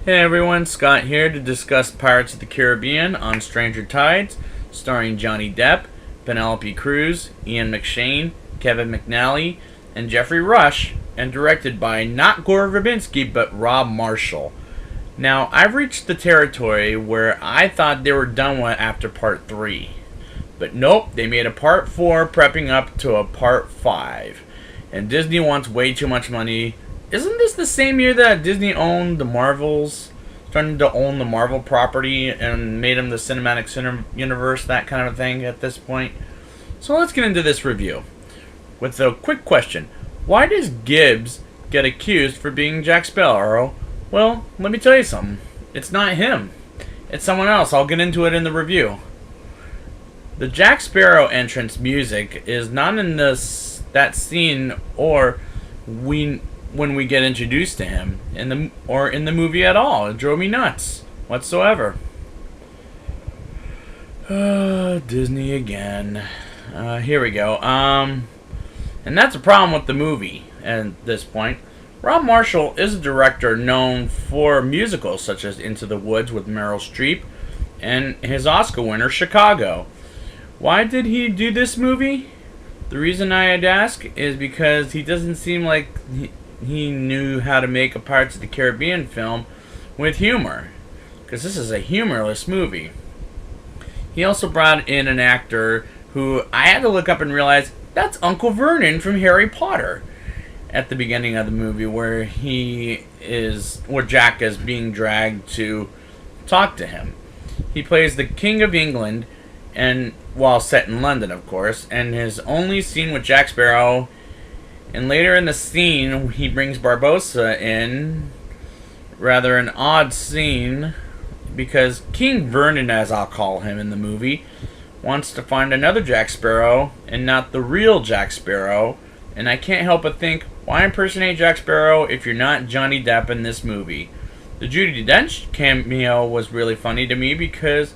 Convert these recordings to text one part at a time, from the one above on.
Hey everyone, Scott here to discuss Pirates of the Caribbean on Stranger Tides, starring Johnny Depp, Penelope Cruz, Ian McShane, Kevin McNally, and Jeffrey Rush, and directed by not Gore Verbinski but Rob Marshall. Now, I've reached the territory where I thought they were done with after part 3. But nope, they made a part 4 prepping up to a part 5. And Disney wants way too much money. Isn't this the same year that Disney owned the Marvels? Starting to own the Marvel property and made them the cinematic universe, that kind of thing at this point. So let's get into this review. With a quick question. Why does Gibbs get accused for being Jack Sparrow? Well, let me tell you something. It's not him. It's someone else. I'll get into it in the review. The Jack Sparrow entrance music is not in that scene or when we get introduced to him in the movie at all. It drove me nuts whatsoever. Disney again. Here we go. And that's a problem with the movie at this point. Rob Marshall is a director known for musicals such as Into the Woods with Meryl Streep and his Oscar winner Chicago. Why did he do this movie? The reason I'd ask is because he doesn't seem like he knew how to make a Pirates of the Caribbean film with humor, because this is a humorless movie. He also brought in an actor who I had to look up and realize that's Uncle Vernon from Harry Potter at the beginning of the movie, where Jack is being dragged to talk to him. He plays the King of England, and while set in London, of course, and his only scene with Jack Sparrow. And later in the scene, he brings Barbossa in. Rather an odd scene, because King Vernon, as I'll call him in the movie, wants to find another Jack Sparrow, and not the real Jack Sparrow. And I can't help but think, why impersonate Jack Sparrow if you're not Johnny Depp in this movie? The Judi Dench cameo was really funny to me, because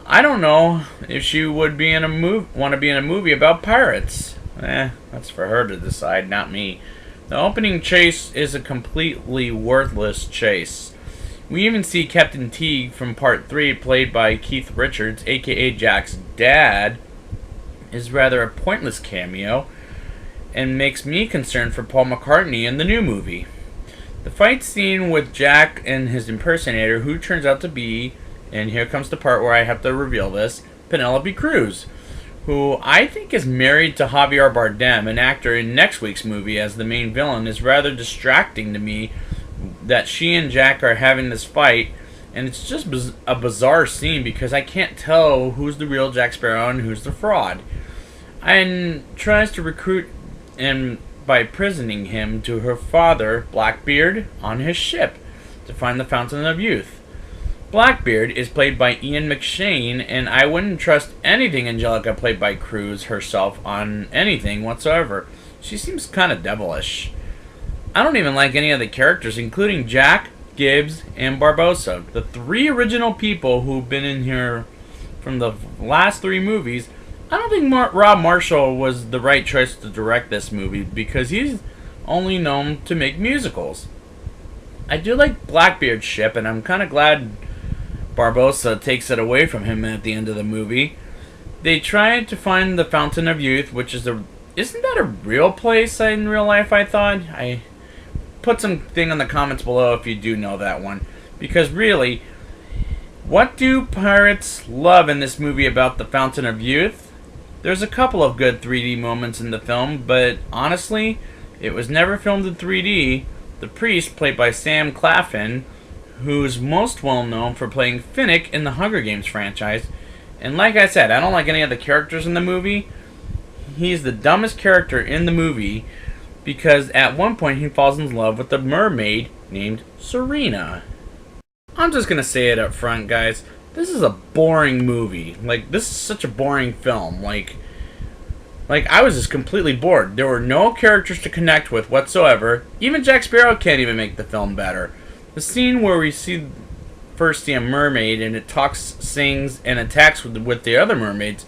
I don't know if she would want to be in a movie about pirates. That's for her to decide, not me. The opening chase is a completely worthless chase. We even see Captain Teague from Part 3, played by Keith Richards, aka Jack's dad, is rather a pointless cameo, and makes me concerned for Paul McCartney in the new movie. The fight scene with Jack and his impersonator, who turns out to be, and here comes the part where I have to reveal this, Penelope Cruz, who I think is married to Javier Bardem, an actor in next week's movie as the main villain, is rather distracting to me that she and Jack are having this fight, and it's just a bizarre scene because I can't tell who's the real Jack Sparrow and who's the fraud. And tries to recruit him by prisoning him to her father, Blackbeard, on his ship to find the Fountain of Youth. Blackbeard is played by Ian McShane, and I wouldn't trust anything Angelica, played by Cruz herself, on anything whatsoever. She seems kind of devilish. I don't even like any of the characters, including Jack, Gibbs, and Barbossa. The 3 original people who've been in here from the last 3 movies. I don't think Rob Marshall was the right choice to direct this movie, because he's only known to make musicals. I do like Blackbeard's ship, and I'm kind of glad Barbossa takes it away from him at the end of the movie. They tried to find the Fountain of Youth, which is isn't that a real place in real life, I thought? I put something in the comments below if you do know that one. Because really, what do pirates love in this movie about the Fountain of Youth? There's a couple of good 3D moments in the film, but honestly, it was never filmed in 3D. The priest, played by Sam Claflin, who's most well known for playing Finnick in the Hunger Games franchise. And like I said, I don't like any of the characters in the movie. He's the dumbest character in the movie because at one point he falls in love with a mermaid named Serena. I'm just gonna say it up front, guys. This is a boring movie. This is such a boring film. Like I was just completely bored. There were no characters to connect with whatsoever. Even Jack Sparrow can't even make the film better. The scene where we first see a mermaid and it talks, sings, and attacks with the other mermaids,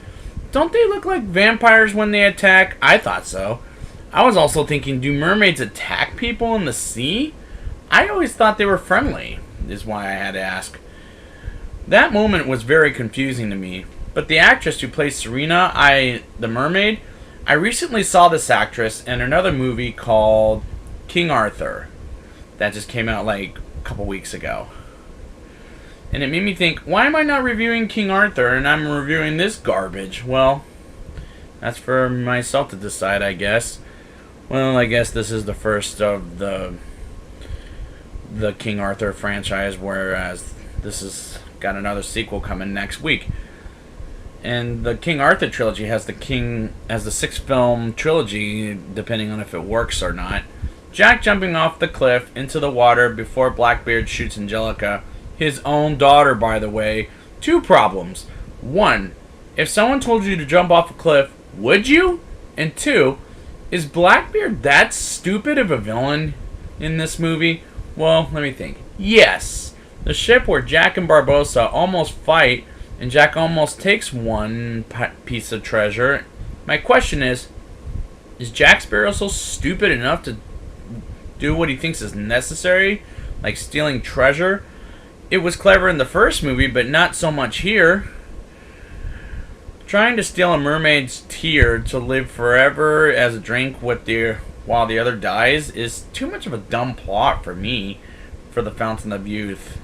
don't they look like vampires when they attack? I thought so. I was also thinking, do mermaids attack people in the sea? I always thought they were friendly. is why I had to ask. That moment was very confusing to me, but the actress who plays Serena, the mermaid, I recently saw this actress in another movie called King Arthur that just came out like a couple weeks ago. And it made me think, why am I not reviewing King Arthur and I'm reviewing this garbage? Well, that's for myself to decide, I guess. Well, I guess this is the first of the King Arthur franchise, whereas this has got another sequel coming next week. And the King Arthur trilogy has the 6-film trilogy, depending on if it works or not. Jack jumping off the cliff into the water before Blackbeard shoots Angelica, his own daughter, by the way. 2 problems. 1, if someone told you to jump off a cliff, would you? And 2, is Blackbeard that stupid of a villain in this movie? Well, let me think. Yes. The ship where Jack and Barbossa almost fight, and Jack almost takes one piece of treasure. My question is Jack Sparrow so stupid enough to do what he thinks is necessary, like stealing treasure? It was clever in the first movie, but not so much here. Trying to steal a mermaid's tear to live forever as a drink while the other dies is too much of a dumb plot for me for the Fountain of Youth.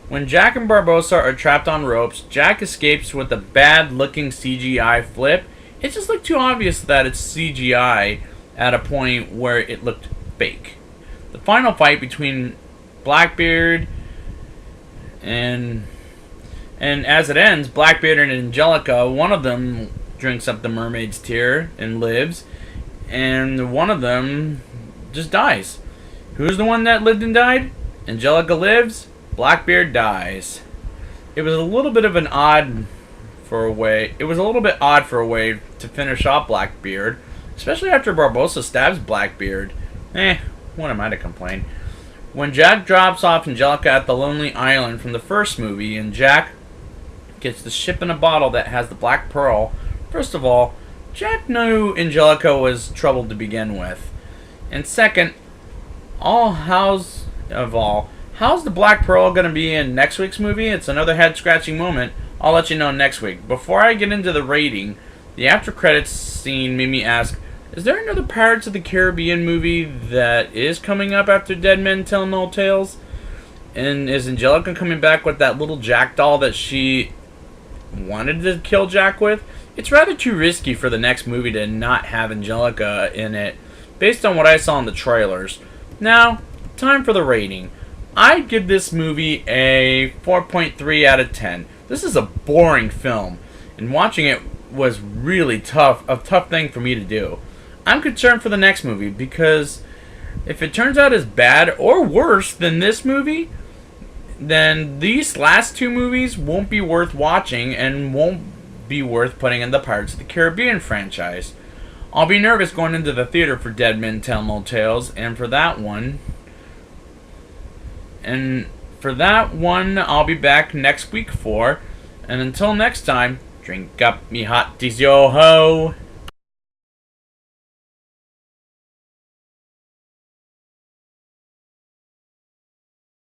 When Jack and Barbossa are trapped on ropes, Jack escapes with a bad-looking CGI flip. It just looked too obvious that it's CGI at a point where it looked fake. The final fight between Blackbeard and as it ends, Blackbeard and Angelica, one of them drinks up the mermaid's tear and lives, and one of them just dies. Who's the one that lived and died? Angelica lives, Blackbeard dies. It was a little bit odd for a way to finish off Blackbeard, especially after Barbossa stabs Blackbeard. What am I to complain? When Jack drops off Angelica at the Lonely Island from the first movie, and Jack gets the ship in a bottle that has the Black Pearl, first of all, Jack knew Angelica was troubled to begin with. And second, how's the Black Pearl going to be in next week's movie? It's another head-scratching moment. I'll let you know next week. Before I get into the rating, the after-credits scene made me ask, is there another Pirates of the Caribbean movie that is coming up after Dead Men Tell No Tales? And is Angelica coming back with that little Jack doll that she wanted to kill Jack with? It's rather too risky for the next movie to not have Angelica in it, based on what I saw in the trailers. Now, time for the rating. I'd give this movie a 4.3 out of 10. This is a boring film, and watching it was really a tough thing for me to do. I'm concerned for the next movie, because if it turns out as bad or worse than this movie, then these last 2 movies won't be worth watching and won't be worth putting in the Pirates of the Caribbean franchise. I'll be nervous going into the theater for Dead Men Tell No Tales, and for that one, I'll be back next week for. And until next time, drink up me hot teas, yo ho!